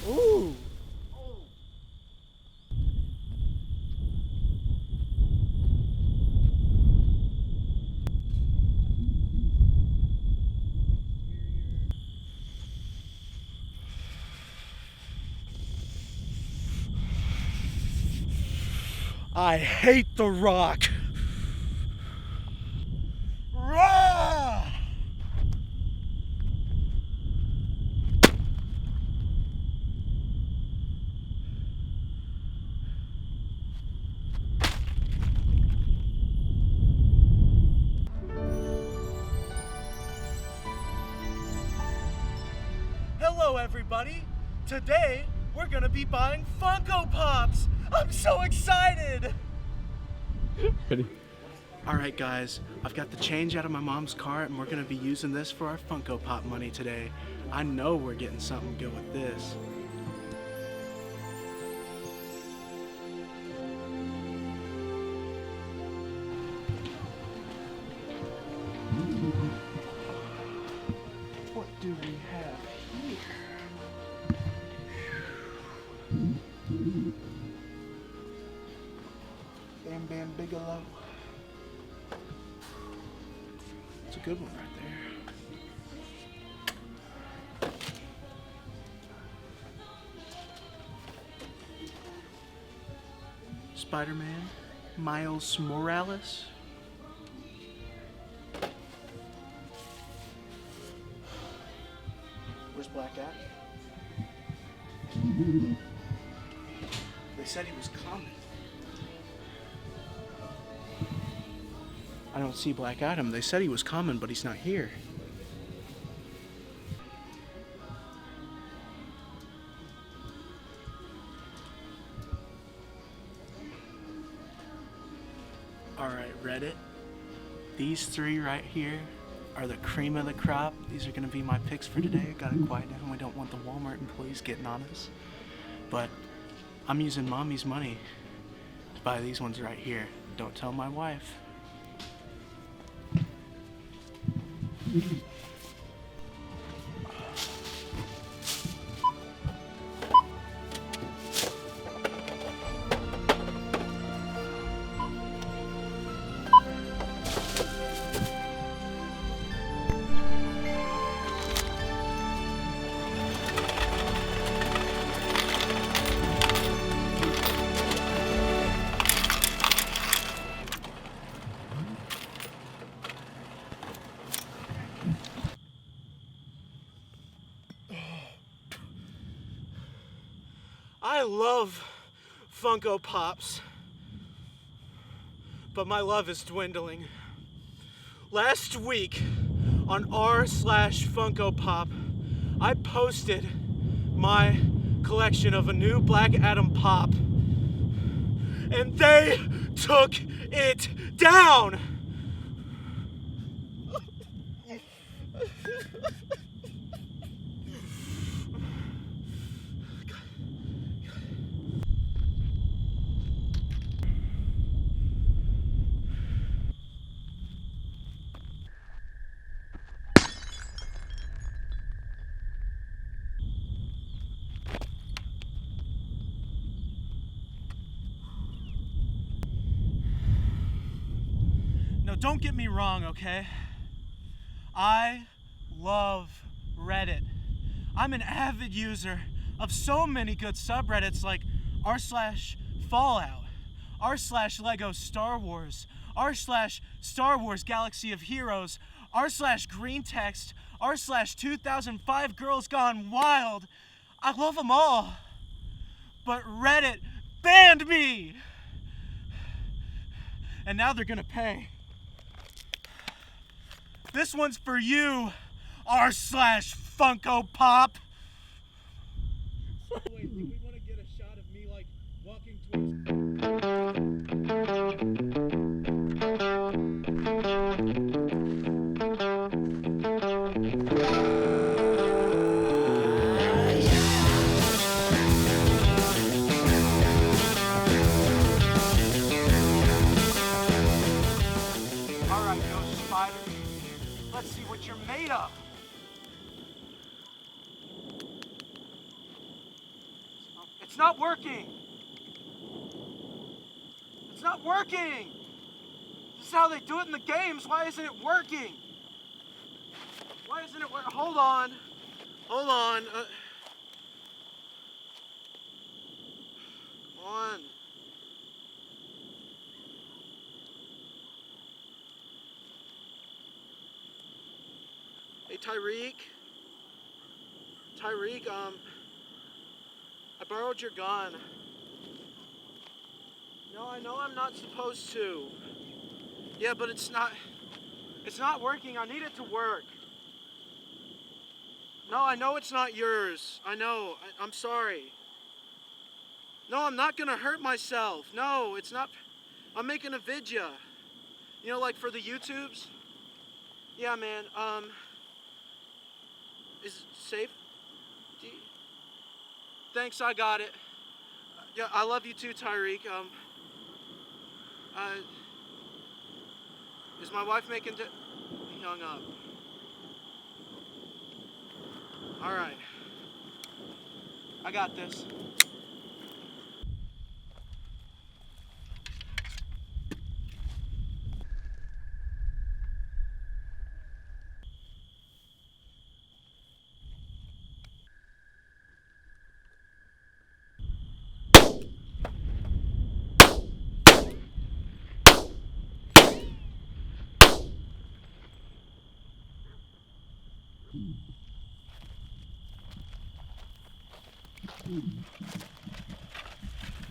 Ooh. I hate The Rock. Rah! Hello everybody! Today we're gonna be buying Funko Pops! I'm so excited! Ready? Alright guys, I've got the change out of my mom's car and we're gonna be using this for our Funko Pop money today. I know we're getting something good with this. What do we have here? Bam Bam Bigelow. It's a good one right there. Spider-Man, Miles Morales. Where's Black Adam? They said he was coming. I don't see Black Adam. They said he was coming, but he's not here. Alright, Reddit. These three right here are the cream of the crop. These are going to be my picks for today. Gotta quiet down. We don't want the Walmart employees getting on us. But I'm using mommy's money to buy these ones right here. Don't tell my wife. I love Funko Pops, but my love is dwindling. Last week on r/Funko Pop, I posted my collection of a new Black Adam Pop, and they took it down. Now, don't get me wrong, okay? I love Reddit. I'm an avid user of so many good subreddits like r/Fallout, r/Lego Star Wars, r/Star Wars Galaxy of Heroes, r/Green Text, r/2005 Girls Gone Wild. I love them all. But Reddit banned me! And now they're gonna pay. This one's for you, r/Funko Pop. Wait, do we want to get a shot of me like walking Alright, Ghost Spider. Let's see what you're made of. It's not working. It's not working. This is how they do it in the games. Why isn't it working? Why isn't it working? Hold on. Hold on. Come on. Hey, Tyreek. Tyreek, I borrowed your gun. No, I know I'm not supposed to. Yeah, but it's not working. I need it to work. No, I know it's not yours. I know. I'm sorry. No, I'm not gonna hurt myself. No, it's not. I'm making a vidya. You know, like for the YouTubes? Yeah, man, is it safe? Thanks, I got it. Yeah, I love you too, Tyreek. Is my wife making He hung up. Alright. I got this.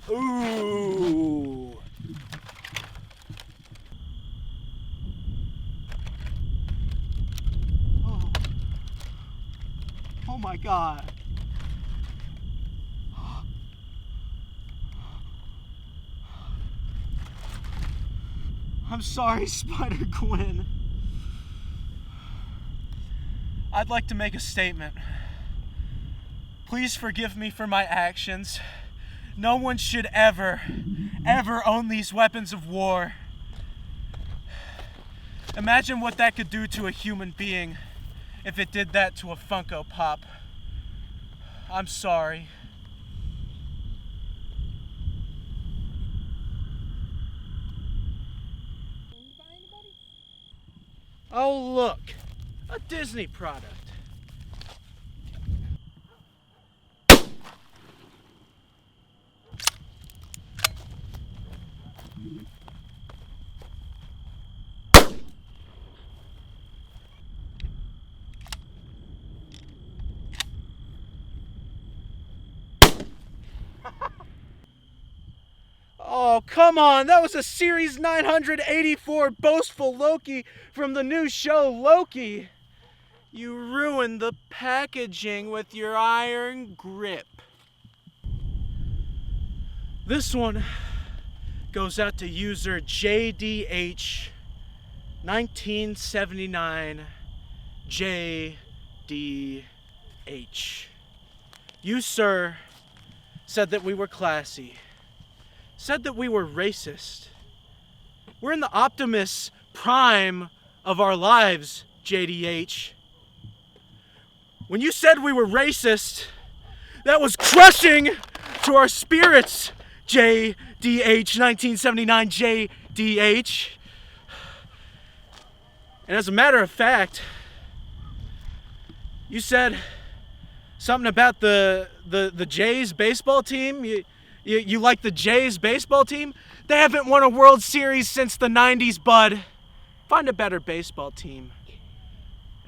Ooh. Oh my God. I'm sorry, Spider-Gwen. I'd like to make a statement. Please forgive me for my actions. No one should ever own these weapons of war. Imagine what that could do to a human being if it did that to a Funko Pop. I'm sorry. Oh, look, a Disney product. Oh, come on. That was a Series 984 boastful Loki from the new show Loki. You ruined the packaging with your iron grip. This one goes out to user JDH 1979 JDH. You, sir, said that we were classy. Said that we were racist. We're in the Optimus Prime of our lives, JDH. When you said we were racist, that was crushing to our spirits, JDH 1979 JDH. And as a matter of fact, you said something about the Jays baseball team. You like the Jays baseball team? They haven't won a World Series since the 90s, bud. Find a better baseball team.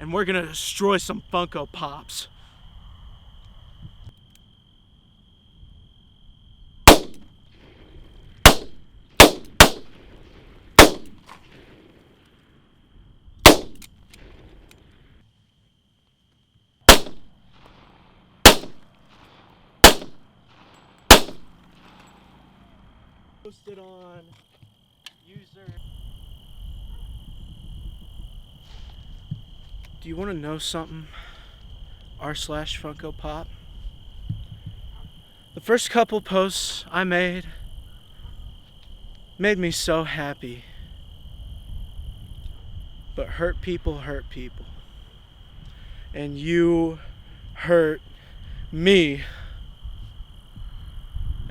And we're gonna destroy some Funko Pops. Posted on user. Do you want to know something? r/Funko Pop. The first couple posts I made me so happy. But hurt people hurt people. And you hurt me.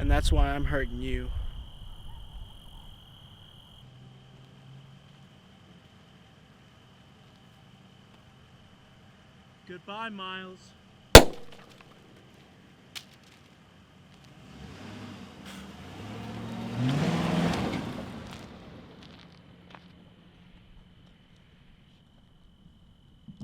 And that's why I'm hurting you. Goodbye, Miles.